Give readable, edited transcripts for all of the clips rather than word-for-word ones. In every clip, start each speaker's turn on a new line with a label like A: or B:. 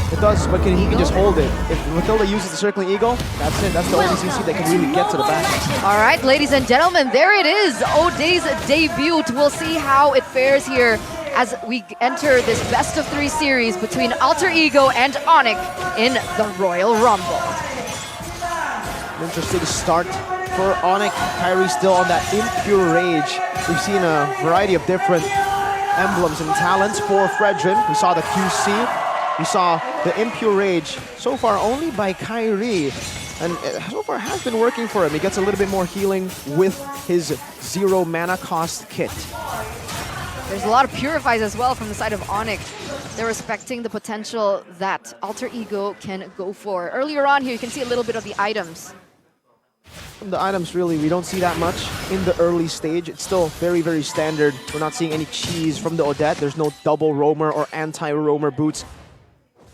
A: It does, but he can just hold it. If Matilda uses the circling eagle, that's it. That's the only CC that can really get to the back.
B: All right, ladies and gentlemen, there it is. O'Day's debut. We'll see how it fares here as we enter this best-of-3 series between Alter Ego and ONIC in the Royal Rumble.
A: An interesting start for ONIC. Kyrie still on that impure rage. We've seen a variety of different emblems and talents for Fredrin. We saw the QC. We saw the impure rage. So far only by Kyrie. And so far has been working for him. He gets a little bit more healing with his 0 mana cost kit.
B: There's a lot of purifies as well from the side of ONIC. They're respecting the potential that Alter Ego can go for. Earlier on here, you can see a little bit of the items.
A: From the items, really, we don't see that much in the early stage. It's still very, very standard. We're not seeing any cheese from the Odette. There's no double roamer or anti-roamer boots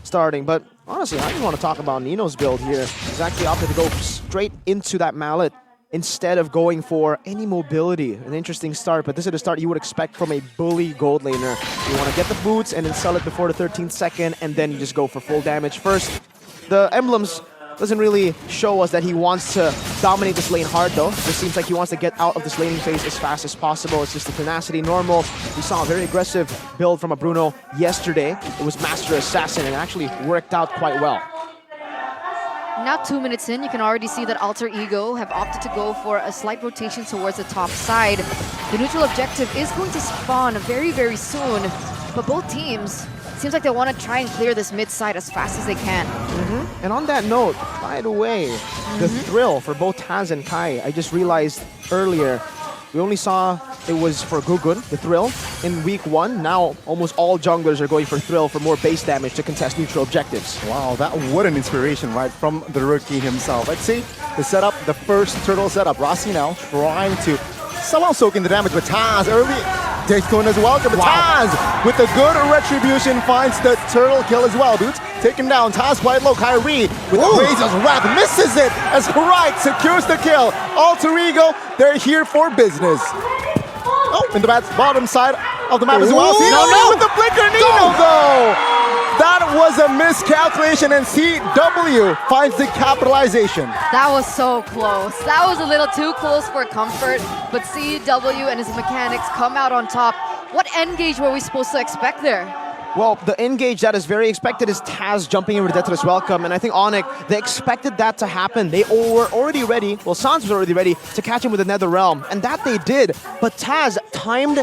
A: starting. But honestly, I just want to talk about Nino's build here. He's actually opted to go straight into that mallet instead of going for any mobility. An interesting start, but this is the start you would expect from a bully gold laner. You want to get the boots and then sell it before the 13th second, and then you just go for full damage first. The emblems doesn't really show us that he wants to dominate this lane hard though. It just seems like he wants to get out of this laning phase as fast as possible. It's just the tenacity normal. We saw a very aggressive build from a Bruno yesterday. It was Master Assassin and actually worked out quite well.
B: Now 2 minutes in, you can already see that Alter Ego have opted to go for a slight rotation towards the top side. The neutral objective is going to spawn very, very soon, but both teams, it seems like they want to try and clear this mid side as fast as they can.
A: And on that note, by the way, the thrill for both Taz and Kai, I just realized earlier, we only saw it was for Gugun, the thrill, in week 1. Now, almost all junglers are going for thrill for more base damage to contest neutral objectives.
C: Wow, what an inspiration, right, from the rookie himself. Let's see the setup, the first turtle setup. Rossi now trying to somehow soak in the damage, but Taz early. day2 as well, but Taz with a good retribution finds the turtle kill as well. Boots taken down, Taz quite low. Kyrie with the Razor's Wrath misses it as Right secures the kill. Alter Ego, they're here for business. Oh, in the bottom side of the map as well. No, with the flicker, Nino though! That was a miscalculation, and CW finds the capitalization.
B: That was so close. That was a little too close for comfort, but CW and his mechanics come out on top. What engage were we supposed to expect there?
A: Well, the engage that is very expected is Taz jumping in with Death to this Welcome, and I think ONIC, they expected that to happen. They were already ready, well, Sans was already ready to catch him with the Nether Realm, and that they did, but Taz timed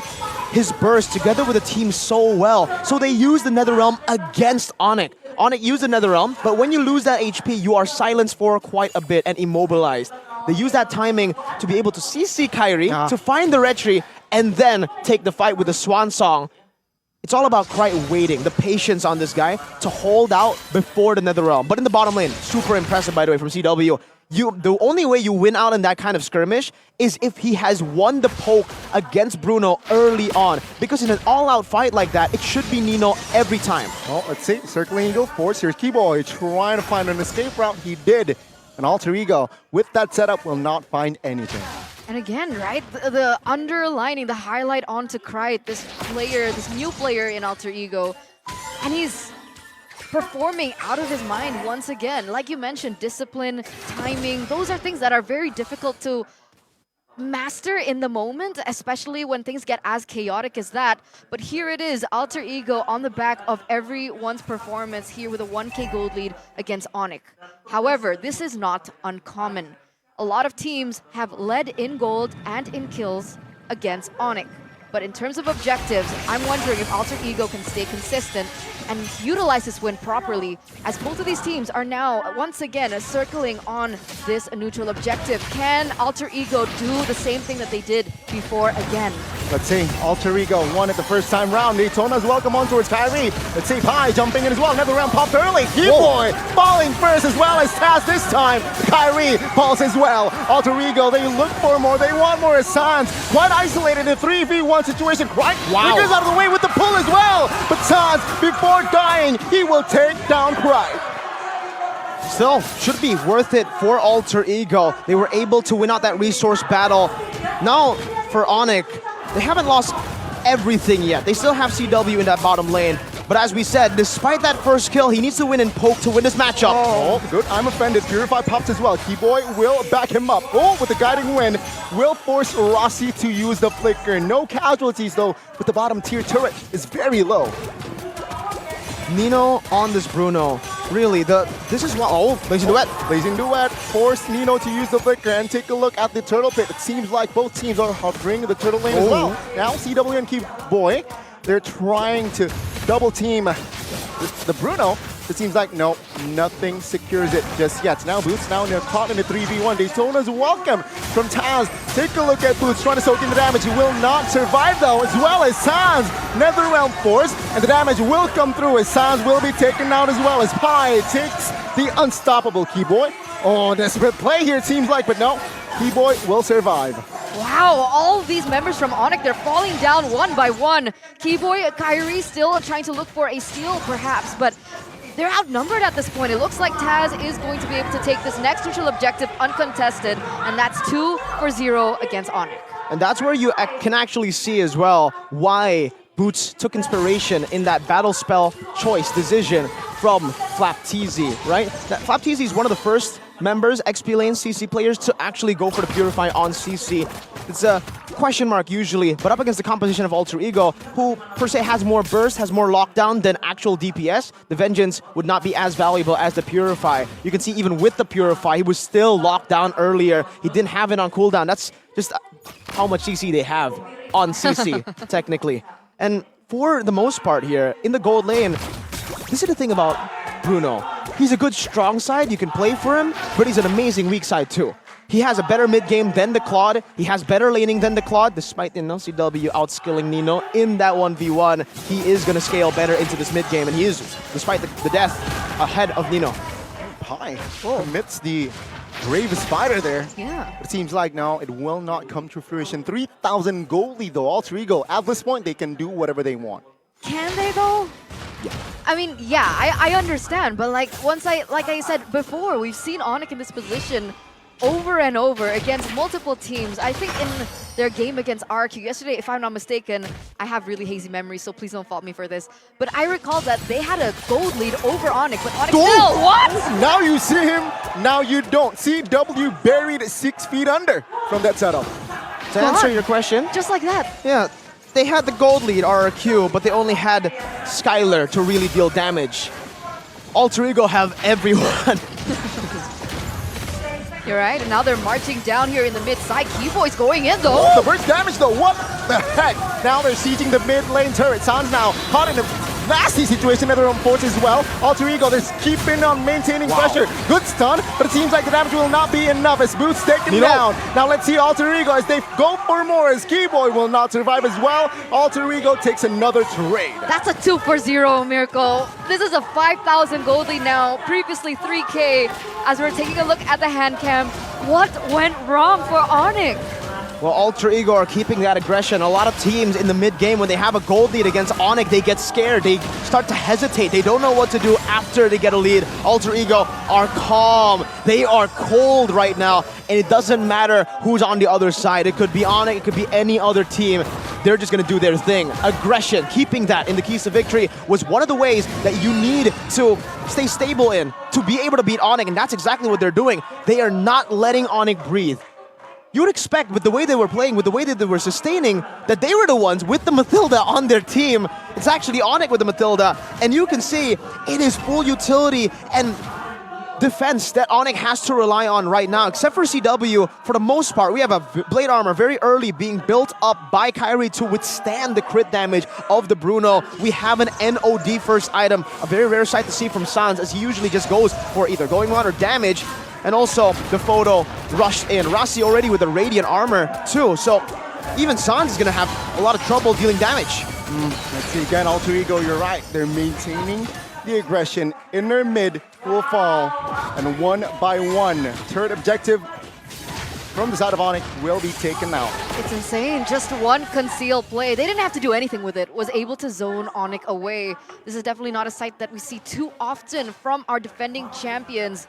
A: his burst together with the team so well, so they used the Nether Realm against ONIC. ONIC used the Nether Realm, but when you lose that HP, you are silenced for quite a bit and immobilized. They use that timing to be able to CC Kyrie, to find the retry, and then take the fight with the Swan Song. It's all about Krite waiting, the patience on this guy to hold out before the Nether Realm. But in the bottom lane, super impressive, by the way, from CW. The only way you win out in that kind of skirmish is if he has won the poke against Bruno early on. Because in an all-out fight like that, it should be Nino every time.
C: Well, let's see. Circling Eagle force. Here's Keyboy trying to find an escape route. He did. And Alter Ego, with that setup, will not find anything.
B: And again, right, the underlining, the highlight onto Krite, this player, this new player in Alter Ego, and he's performing out of his mind once again. Like you mentioned, discipline, timing, those are things that are very difficult to master in the moment, especially when things get as chaotic as that. But here it is, Alter Ego on the back of everyone's performance here with a 1k gold lead against ONIC. However, this is not uncommon. A lot of teams have led in gold and in kills against ONIC. But in terms of objectives, I'm wondering if Alter Ego can stay consistent and utilize this win properly, as both of these teams are now once again circling on this neutral objective. Can Alter Ego do the same thing that they did before again?
C: Let's see, Alter Ego won it the first time round. Daytona's welcome on towards Kyrie. Let's see, Pi jumping in as well. Another round popped early. Keyboy falling first as well as Taz this time. Kyrie falls as well. Alter Ego, they look for more. They want more as Sans. Quite isolated in a 3v1 situation. Right? Figures out of the way with the pull as well. But Sans, before dying, he will take down Krite.
A: Still, should be worth it for Alter Ego. They were able to win out that resource battle. Now, for ONIC, they haven't lost everything yet. They still have CW in that bottom lane. But as we said, despite that first kill, he needs to win in poke to win this matchup.
C: Oh, good. I'm offended. Purify pops as well. Keyboy will back him up. Oh, with the guiding win, will force Rossi to use the flicker. No casualties though, but the bottom tier turret is very low.
A: Nino on this Bruno. Really, this is what. Oh, Blazing Duet.
C: Blazing Duet forced Nino to use the flicker and take a look at the turtle pit. It seems like both teams are hovering the turtle lane as well. Now CW and Keyboy, they're trying to double team the Bruno. It seems like no, nothing secures it just yet. Now Boots now caught in a 3v1. Daytona's welcome from Taz. Take a look at Boots trying to soak in the damage. He will not survive though, as well as Taz. Netherrealm force, and the damage will come through as Taz will be taken out as well as Pi takes the unstoppable Keyboy. Oh, desperate play here it seems like, but no, Keyboy will survive.
B: Wow, all of these members from ONICE, they're falling down one by one. Keyboy, Kyrie still trying to look for a steal perhaps, but they're outnumbered at this point. It looks like Taz is going to be able to take this next crucial objective uncontested, and that's 2-0 against ONICE.
A: And that's where you can actually see as well why Boots took inspiration in that battle spell choice decision from Flapteezy, right? Flapteezy is one of the first members, XP lane CC players, to actually go for the Purify on CC. It's a question mark usually, but up against the composition of Alter Ego, who per se has more burst, has more lockdown than actual DPS, the Vengeance would not be as valuable as the Purify. You can see even with the Purify, he was still locked down earlier. He didn't have it on cooldown. That's just how much CC they have on CC, technically. And for the most part here, in the gold lane, this is the thing about Bruno. He's a good strong side, you can play for him, but he's an amazing weak side too. He has a better mid game than the Claude. He has better laning than the Claude, despite CW outskilling Nino in that 1v1. He is going to scale better into this mid game, and he is, despite the death, ahead of Nino.
C: Pi amidst the brave spider there.
B: Yeah.
C: It seems like now it will not come to fruition. 3,000 gold lead though, Alter Ego. At this point, they can do whatever they want.
B: Can they though?
C: Yeah.
B: I mean, yeah, I understand, but like I said before, we've seen ONICE in this position over and over against multiple teams. I think in their game against RQ yesterday, if I'm not mistaken, I have really hazy memories, so please don't fault me for this, but I recall that they had a gold lead over ONICE, but ONICE still, what?
C: Now you see him, now you don't. CW buried 6 feet under from that setup.
A: To answer your question,
B: Just like that.
A: yeah, they had the gold lead RRQ, but they only had Skylar to really deal damage. Alter Ego have everyone.
B: You're right, and now they're marching down here in the mid side. Keyboy's going in though.
C: Oh, the burst damage though, what the heck? Now they're sieging the mid lane turret. Sans now caught in a nasty situation at their own force as well. Alter Ego, they're keeping on maintaining pressure. Good stun, but it seems like the damage will not be enough as Boots taken down. Now let's see Alter Ego as they go for more as Keyboy will not survive as well. Alter Ego takes another trade.
B: That's a 2-4-0, Miracle. This is a 5,000 gold lead now, previously 3K. As we're taking a look at the hand cam, what went wrong for ONICE?
A: Well, Alter Ego are keeping that aggression. A lot of teams in the mid game, when they have a gold lead against ONICE, they get scared. They start to hesitate. They don't know what to do after they get a lead. Alter Ego are calm. They are cold right now, and it doesn't matter who's on the other side. It could be ONICE, it could be any other team. They're just going to do their thing. Aggression, keeping that in the keys to victory was one of the ways that you need to stay stable in to be able to beat ONICE, and that's exactly what they're doing. They are not letting ONICE breathe. You would expect, with the way they were playing, with the way that they were sustaining, that they were the ones with the Mathilda on their team. It's actually ONICE with the Mathilda, and you can see it is full utility and defense that ONICE has to rely on right now, except for CW. For the most part, we have a blade armor very early being built up by Kyrie to withstand the crit damage of the Bruno. We have an NOD first item, a very rare sight to see from Sans, as he usually just goes for either going on or damage. And also, the photo rushed in. Rossi already with the Radiant armor too, so even Sans is going to have a lot of trouble dealing damage.
C: Let's see again, Alter Ego, you're right. They're maintaining the aggression. Inner mid will fall, and one by one, turret objective from the side of ONICE will be taken out.
B: It's insane. Just one concealed play. They didn't have to do anything with it. Was able to zone ONICE away. This is definitely not a sight that we see too often from our defending champions.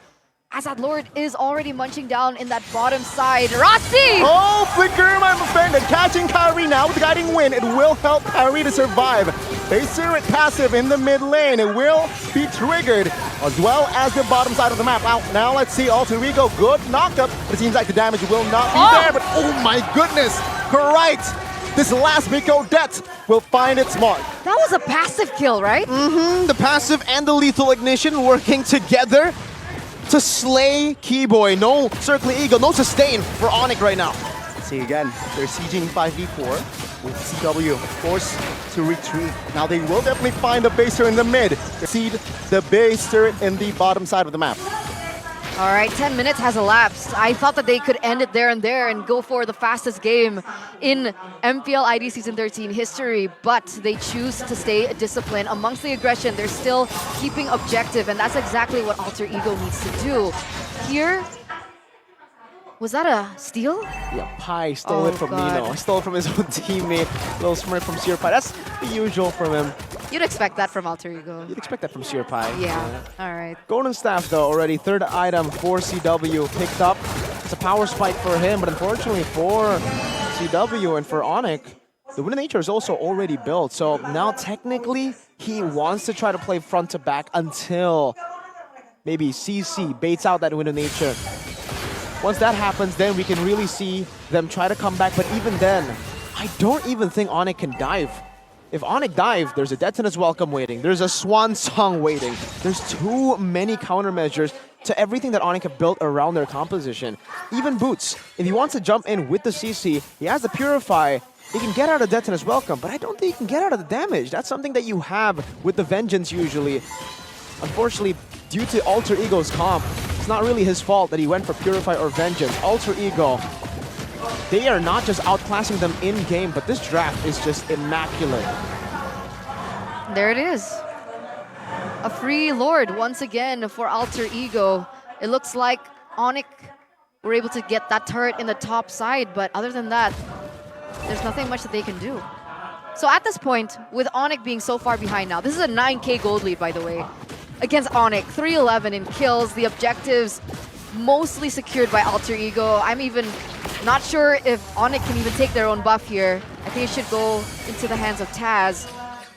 B: As that Lord is already munching down in that bottom side. Rossi!
C: Oh, flicker, I'm offended. Catching Kyrie now with the guiding win. It will help Kyrie to survive. Base Spirit passive in the mid lane. It will be triggered as well as the bottom side of the map. Now let's see Alter Ego. Good knockup, but it seems like the damage will not be there. But oh my goodness, right. This last Miko Det will find its mark.
B: That was a passive kill, right?
A: The passive and the lethal ignition working together to slay Keyboy. No Circling Eagle, no sustain for ONIC right now.
C: See again, they're sieging 5v4 with CW forced to retreat. Now they will definitely find a base turret in the mid. Seed the base turret in the bottom side of the map.
B: All right, 10 minutes has elapsed. I thought that they could end it there and go for the fastest game in MPL ID Season 13 history, but they choose to stay disciplined. Amongst the aggression, they're still keeping objective, and that's exactly what Alter Ego needs to do. Here, was that a steal?
A: Yeah, Pi stole it from Nino. Stole it from his own teammate. Little smirk from Sir Pi. That's the usual from him.
B: You'd expect that from Alter Ego.
A: You'd expect that from Sir Pi.
B: Yeah, all right.
A: Golden Staff, though, already third item for CW picked up. It's a power spike for him, but unfortunately for CW and for ONIC, the Wind of Nature is also already built. So now technically he wants to try to play front to back until maybe CC baits out that Wind of Nature. Once that happens, then we can really see them try to come back. But even then, I don't even think ONIC can dive. If ONIC dive, there's a Detonus Welcome waiting. There's a Swan Song waiting. There's too many countermeasures to everything that ONIC have built around their composition. Even Boots, if he wants to jump in with the CC, he has the Purify. He can get out of Detonus Welcome, but I don't think he can get out of the damage. That's something that you have with the Vengeance usually. Unfortunately, due to Alter Ego's comp, it's not really his fault that he went for Purify or Vengeance. Alter Ego, they are not just outclassing them in-game, but this draft is just immaculate.
B: There it is. A free Lord once again for Alter Ego. It looks like ONIC were able to get that turret in the top side, but other than that, there's nothing much that they can do. So at this point, with ONIC being so far behind now, this is a 9k gold lead, by the way, against ONIC, 311 in kills, the objectives mostly secured by Alter Ego. I'm even not sure if ONIC can even take their own buff here. I think it should go into the hands of Taz.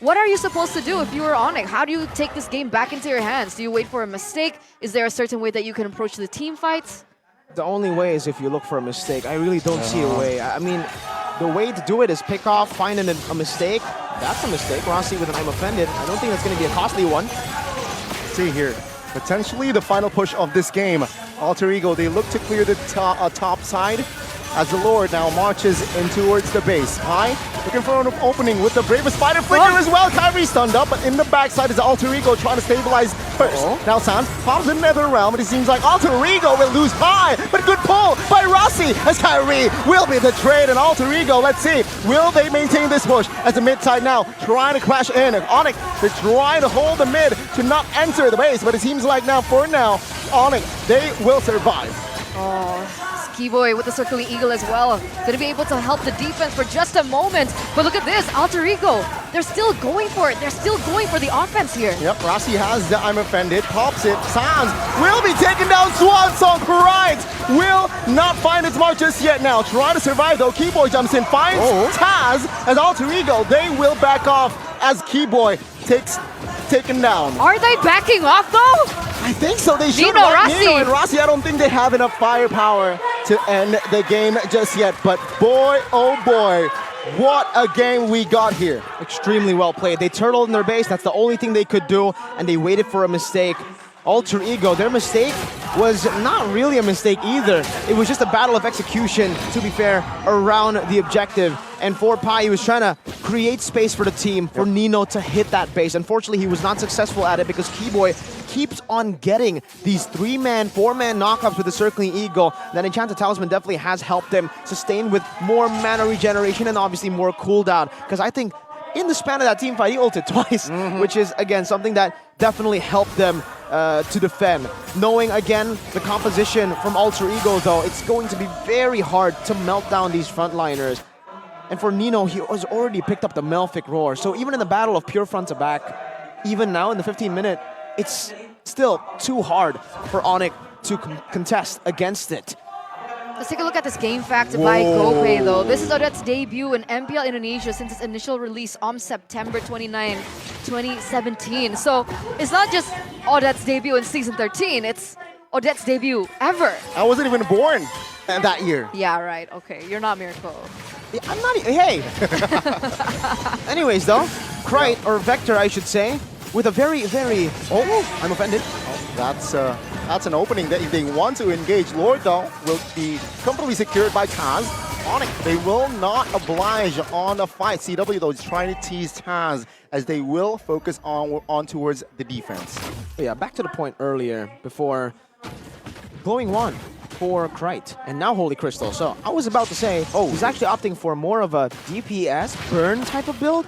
B: What are you supposed to do if you were ONIC? How do you take this game back into your hands? Do you wait for a mistake? Is there a certain way that you can approach the team fights?
A: The only way is if you look for a mistake. I really don't see a way. I mean, the way to do it is pick off, find a mistake. That's a mistake. Rossi with an I'm offended. I don't think that's going to be a costly one.
C: See here, potentially the final push of this game. Alter Ego, they look to clear the top side as the Lord now marches in towards the base. Pi looking for an opening with the Bravest Spider Flicker as well. Kyrie stunned up, but in the backside is Alter Ego trying to stabilize first. Now Sans pops in Nether Realm, but it seems like Alter Ego will lose Pi, but good pull by Rossi as Kyrie will be the trade, and Alter Ego, let's see, will they maintain this push as the mid side now trying to crash in. ONIC, they're trying to hold the mid to not enter the base, but it seems like now, for now, ONIC, they will survive.
B: Keyboy with the Circling Eagle as well. Gonna be able to help the defense for just a moment. But look at this, Alter Ego. They're still going for it. They're still going for the offense here.
C: Yep, Rossi has the I'm offended, pops it. Sans will be taken down. Swan Song right will not find its mark just yet now. Trying to survive though. Keyboy jumps in, finds Taz as Alter Ego. They will back off as Keyboy taken down.
B: Are they backing off though?
C: I think so. They should.
B: Nino, Rossi.
C: Nino and Rossi, I don't think they have enough firepower to end the game just yet. But boy, oh boy, what a game we got here.
A: Extremely well played. They turtled in their base. That's the only thing they could do, and they waited for a mistake. Alter Ego, their mistake was not really a mistake either. It was just a battle of execution, to be fair, around the objective. And for Pi, he was trying to create space for the team, for Nino to hit that base. Unfortunately, he was not successful at it because Keyboy keeps on getting these 3-man, 4-man knockups with the Circling Eagle. That Enchanted Talisman definitely has helped them sustain with more mana regeneration and obviously more cooldown. Because I think in the span of that team fight, he ulted twice, which is, again, something that definitely helped them to defend. Knowing, again, the composition from Alter Ego, though, it's going to be very hard to melt down these frontliners. And for Nino, he has already picked up the Melfic Roar. So even in the battle of pure front to back, even now in the 15-minute, it's still too hard for ONIC to contest against it.
B: Let's take a look at this game fact by GoPay though. This is Odette's debut in MPL Indonesia since its initial release on September 29, 2017. So it's not just Odette's debut in Season 13, it's Odette's debut ever.
C: I wasn't even born that year.
B: Yeah, right. Okay, you're not Mirko.
A: Yeah, I'm not. Hey. Anyways, though, Krite or Vector, I should say, with a very, very. Oh, I'm offended.
C: That's an opening that if they want to engage, Lord though will be completely secured by Taz. ONICE, they will not oblige on the fight. CW though is trying to tease Taz as they will focus on towards the defense.
A: But yeah, back to the point earlier before glowing one for Krite and now Holy Crystal. So I was about to say, he's actually opting for more of a DPS burn type of build.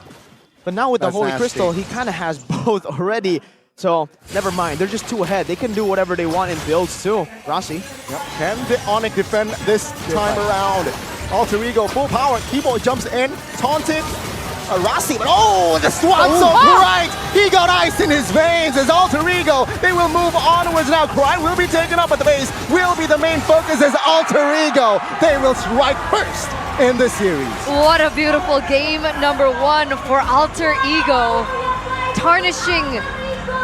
A: But now with the Holy Crystal, he kind of has both already. So never mind, they're just too ahead. They can do whatever they want in builds too. Rossi.
C: Yep. Can the ONICE defend this time around? Alter Ego, full power. Keyboard jumps in, taunted. Rossi, but the swat so Krite! He got ice in his veins as Alter Ego. They will move onwards now. Krite will be taken up at the base. Will be the main focus as Alter Ego. They will strike first in the series.
B: What a beautiful game number one for Alter Ego. Tarnishing